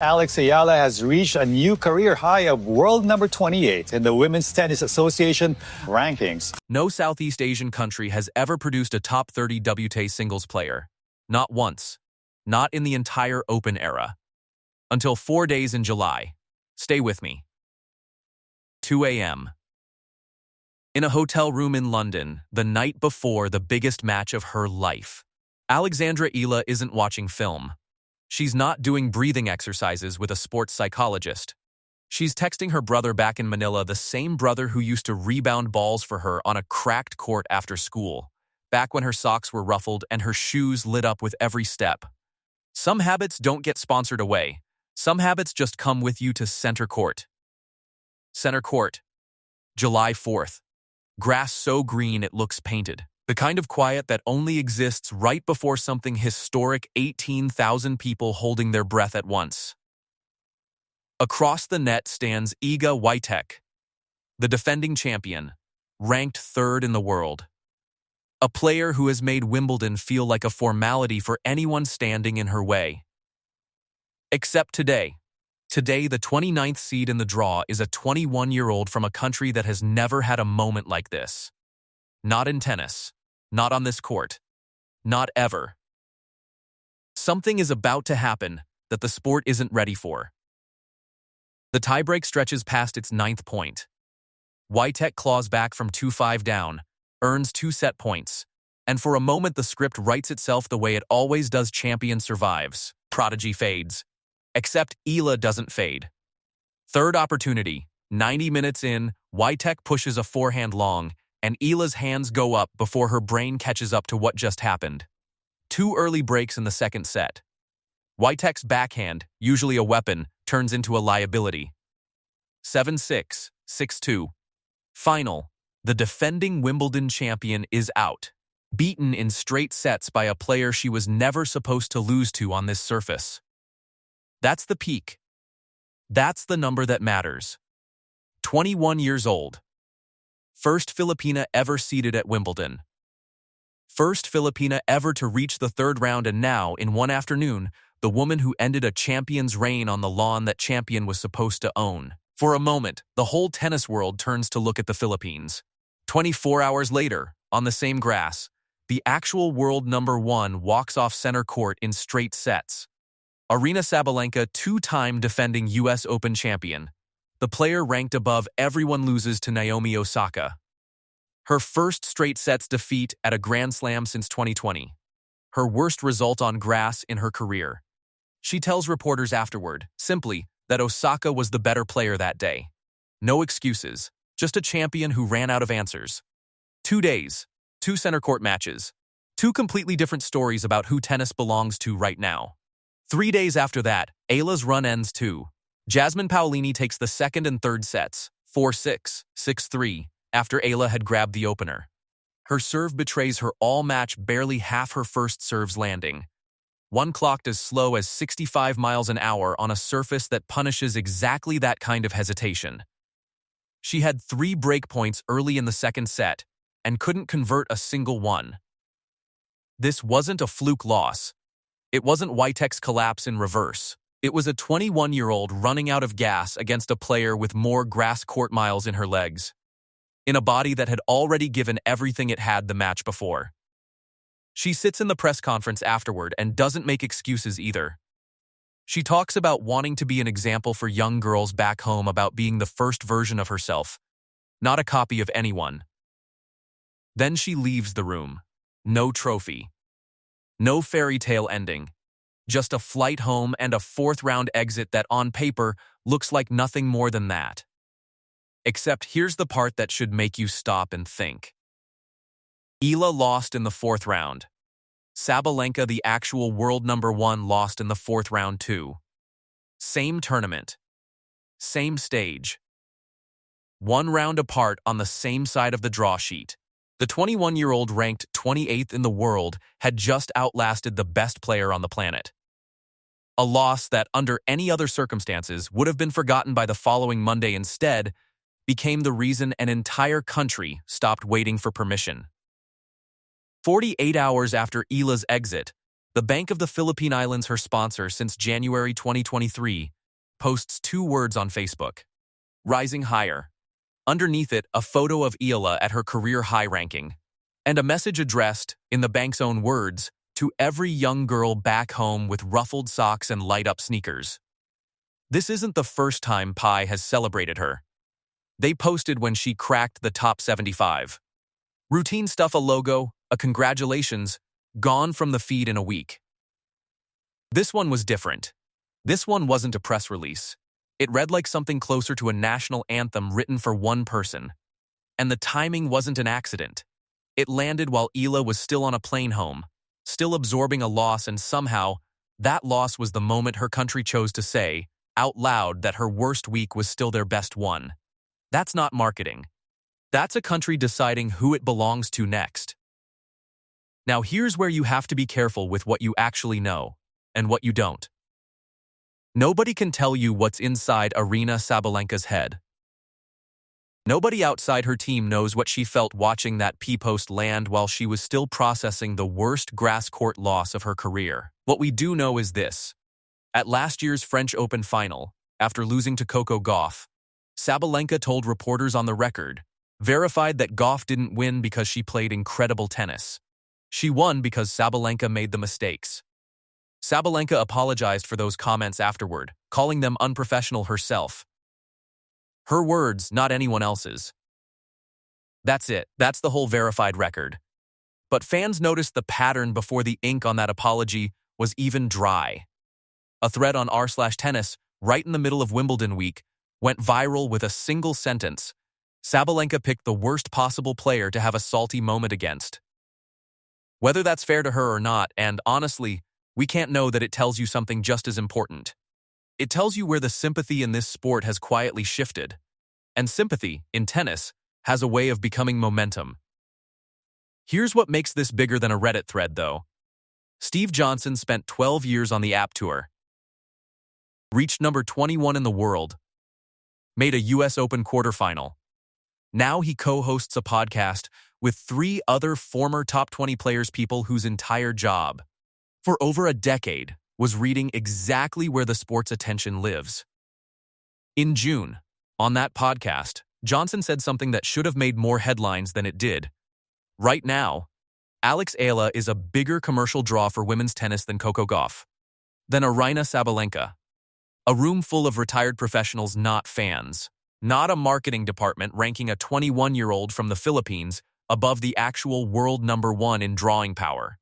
Alex Eala has reached a new career high of world number 28 in the Women's Tennis Association rankings. No Southeast Asian country has ever produced a top 30 WTA singles player. Not once. Not in the entire Open era. Until 4 days in July. Stay with me. 2 a.m. In a hotel room in London, the night before the biggest match of her life. Alexandra Eala isn't watching film. She's not doing breathing exercises with a sports psychologist. She's texting her brother back in Manila, the same brother who used to rebound balls for her on a cracked court after school, back when her socks were ruffled and her shoes lit up with every step. Some habits don't get sponsored away. Some habits just come with you to center court. Center court. July 4th. Grass so green it looks painted. The kind of quiet that only exists right before something historic, 18,000 people holding their breath at once. Across the net stands Iga Swiatek, the defending champion, ranked 3rd in the world. A player who has made Wimbledon feel like a formality for anyone standing in her way. Except today. Today, the 29th seed in the draw is a 21-year-old from a country that has never had a moment like this. Not in tennis. Not on this court. Not ever. Something is about to happen that the sport isn't ready for. The tiebreak stretches past its 9th point. Swiatek claws back from 2-5 down, earns 2 set points, and for a moment the script writes itself the way it always does. Champion survives. Prodigy fades. Except Eala doesn't fade. Third opportunity. 90 minutes in, Swiatek pushes a forehand long, and Eala's hands go up before her brain catches up to what just happened. 2 early breaks in the second set. Swiatek's backhand, usually a weapon, turns into a liability. 7-6, 6-2. Final. The defending Wimbledon champion is out. Beaten in straight sets by a player she was never supposed to lose to on this surface. That's the peak. That's the number that matters. 21 years old. First Filipina ever seeded at Wimbledon. First Filipina ever to reach the 3rd round, and now, in one afternoon, the woman who ended a champion's reign on the lawn that champion was supposed to own. For a moment, the whole tennis world turns to look at the Philippines. 24 hours later, on the same grass, the actual world number 1 walks off center court in straight sets. Aryna Sabalenka, 2-time defending U.S. Open champion. The player ranked above everyone loses to Naomi Osaka. Her first straight sets defeat at a Grand Slam since 2020. Her worst result on grass in her career. She tells reporters afterward, simply, that Osaka was the better player that day. No excuses, just a champion who ran out of answers. 2 days, 2 center court matches, 2 completely different stories about who tennis belongs to right now. 3 days after that, Eala's run ends too. Jasmine Paolini takes the 2nd and 3rd sets, 4-6, 6-3, after Eala had grabbed the opener. Her serve betrays her all match, barely half her first serves landing. One clocked as slow as 65 miles an hour on a surface that punishes exactly that kind of hesitation. She had 3 break points early in the 2nd set and couldn't convert a single one. This wasn't a fluke loss. It wasn't Swiatek's collapse in reverse. It was a 21-year-old running out of gas against a player with more grass court miles in her legs, in a body that had already given everything it had the match before. She sits in the press conference afterward and doesn't make excuses either. She talks about wanting to be an example for young girls back home, about being the first version of herself, not a copy of anyone. Then she leaves the room. No trophy. No fairy tale ending. Just a flight home and a 4th round exit that on paper looks like nothing more than that. Except here's the part that should make you stop and think. Eala lost in the 4th round. Sabalenka, the actual world number 1, lost in the 4th round too. Same tournament. Same stage. 1 round apart on the same side of the draw sheet. The 21-year-old, ranked 28th in the world, had just outlasted the best player on the planet. A loss that, under any other circumstances, would have been forgotten by the following Monday, instead became the reason an entire country stopped waiting for permission. 48 hours after Eala's exit, The Bank of the Philippine Islands, her sponsor since January 2023, posts 2 words on Facebook: rising higher. Underneath it, a photo of Eala at her career high ranking, and a message addressed, in the bank's own words, to every young girl back home with ruffled socks and light-up sneakers. This isn't the first time BPI has celebrated her. They posted when she cracked the top 75. Routine stuff: a logo, a congratulations, gone from the feed in a week. This one was different. This one wasn't a press release. It read like something closer to a national anthem written for one person. And the timing wasn't an accident. It landed while Eala was still on a plane home, still absorbing a loss, and somehow, that loss was the moment her country chose to say, out loud, that her worst week was still their best one. That's not marketing. That's a country deciding who it belongs to next. Now here's where you have to be careful with what you actually know, and what you don't. Nobody can tell you what's inside Aryna Sabalenka's head. Nobody outside her team knows what she felt watching that P-post land while she was still processing the worst grass court loss of her career. What we do know is this. At last year's French Open final, after losing to Coco Gauff, Sabalenka told reporters on the record, verified that Gauff didn't win because she played incredible tennis. She won because Sabalenka made the mistakes. Sabalenka apologized for those comments afterward, calling them unprofessional herself. Her words, not anyone else's. That's it. That's the whole verified record. But fans noticed the pattern before the ink on that apology was even dry. A thread on r/tennis, right in the middle of Wimbledon week, went viral with a single sentence. Sabalenka picked the worst possible player to have a salty moment against. Whether that's fair to her or not, and honestly, we can't know, that it tells you something just as important. It tells you where the sympathy in this sport has quietly shifted. And sympathy, in tennis, has a way of becoming momentum. Here's what makes this bigger than a Reddit thread, though. Steve Johnson spent 12 years on the app tour, reached number 21 in the world, made a US Open quarterfinal. Now he co-hosts a podcast with 3 other former top 20 players, people whose entire job, for over a decade, was reading exactly where the sport's attention lives. In June, on that podcast, Johnson said something that should have made more headlines than it did. Right now, Alex Eala is a bigger commercial draw for women's tennis than Coco Gauff, than Aryna Sabalenka. A room full of retired professionals, not fans. Not a marketing department ranking a 21-year-old from the Philippines above the actual world #1 in drawing power.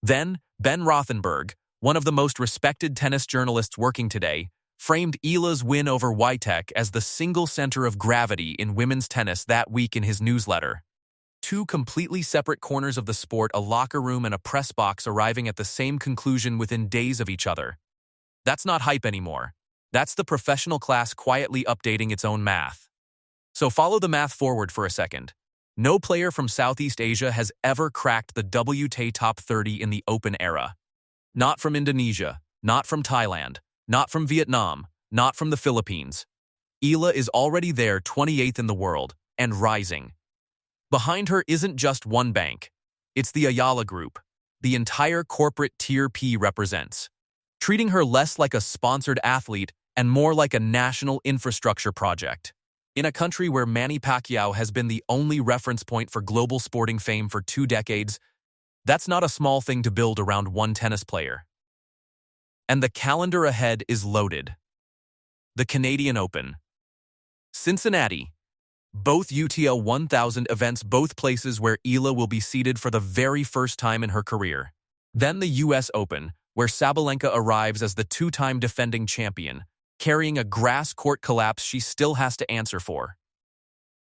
Then, Ben Rothenberg, one of the most respected tennis journalists working today, framed Eala's win over Witek as the single center of gravity in women's tennis that week in his newsletter. 2 completely separate corners of the sport, a locker room and a press box, arriving at the same conclusion within days of each other. That's not hype anymore. That's the professional class quietly updating its own math. So follow the math forward for a second. No player from Southeast Asia has ever cracked the WTA top 30 in the Open era. Not from Indonesia, not from Thailand, not from Vietnam, not from the Philippines. Eala is already there, 28th in the world, and rising. Behind her isn't just one bank. It's the Ayala Group. The entire corporate Tier P represents, treating her less like a sponsored athlete and more like a national infrastructure project. In a country where Manny Pacquiao has been the only reference point for global sporting fame for 2 decades, that's not a small thing to build around one tennis player. And the calendar ahead is loaded. The Canadian Open, Cincinnati, both UTL 1000 events, both places where Eala will be seated for the very first time in her career. Then the US Open, where Sabalenka arrives as the 2-time defending champion, carrying a grass court collapse she still has to answer for.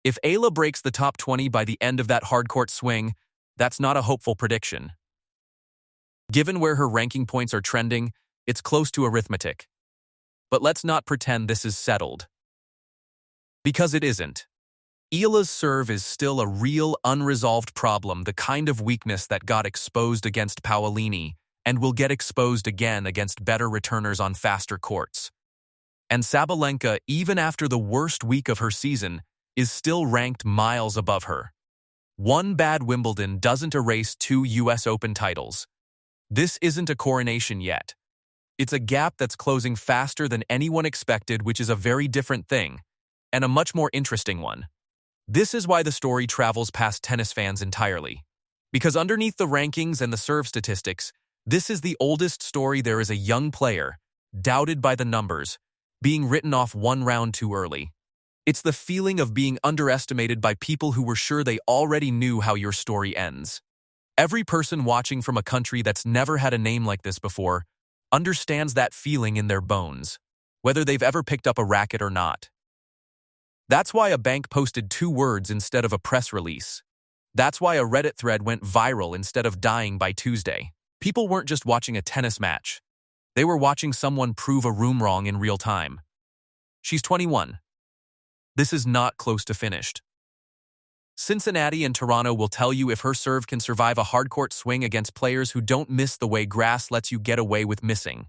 If Eala breaks the top 20 by the end of that hardcourt swing, that's not a hopeful prediction. Given where her ranking points are trending, it's close to arithmetic. But let's not pretend this is settled. Because it isn't. Eala's serve is still a real unresolved problem, the kind of weakness that got exposed against Paolini and will get exposed again against better returners on faster courts. And Sabalenka, even after the worst week of her season, is still ranked miles above her. One bad Wimbledon doesn't erase 2 US Open titles. This isn't a coronation yet. It's a gap that's closing faster than anyone expected, which is a very different thing, and a much more interesting one. This is why the story travels past tennis fans entirely. Because underneath the rankings and the serve statistics, this is the oldest story. There is a young player, doubted by the numbers, being written off one round too early. It's the feeling of being underestimated by people who were sure they already knew how your story ends. Every person watching from a country that's never had a name like this before understands that feeling in their bones, whether they've ever picked up a racket or not. That's why a bank posted 2 words instead of a press release. That's why a Reddit thread went viral instead of dying by Tuesday. People weren't just watching a tennis match. They were watching someone prove a room wrong in real time. She's 21. This is not close to finished. Cincinnati and Toronto will tell you if her serve can survive a hardcourt swing against players who don't miss the way grass lets you get away with missing.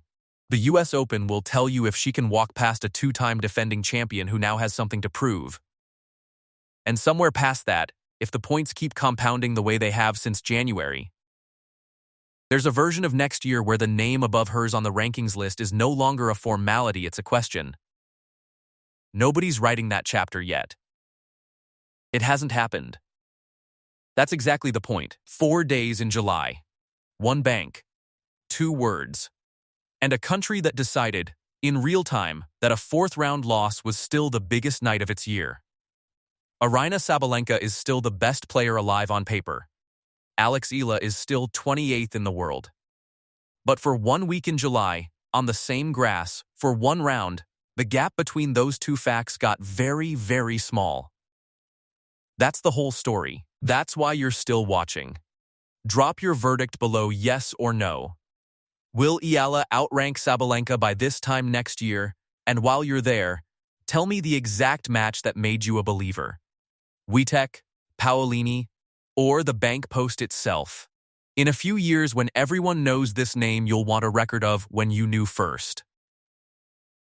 The US Open will tell you if she can walk past a 2-time defending champion who now has something to prove. And somewhere past that, if the points keep compounding the way they have since January, there's a version of next year where the name above hers on the rankings list is no longer a formality, it's a question. Nobody's writing that chapter yet. It hasn't happened. That's exactly the point. 4 days in July. 1 bank. 2 words. And a country that decided, in real time, that a 4th-round loss was still the biggest night of its year. Aryna Sabalenka is still the best player alive on paper. Alex Eala is still 28th in the world. But for 1 week in July, on the same grass, for 1 round, the gap between those 2 facts got very, very small. That's the whole story. That's why you're still watching. Drop your verdict below yes or no. Will Eala outrank Sabalenka by this time next year? And while you're there, tell me the exact match that made you a believer. Witek, Paolini, or the bank post itself. In a few years, when everyone knows this name, you'll want a record of when you knew first.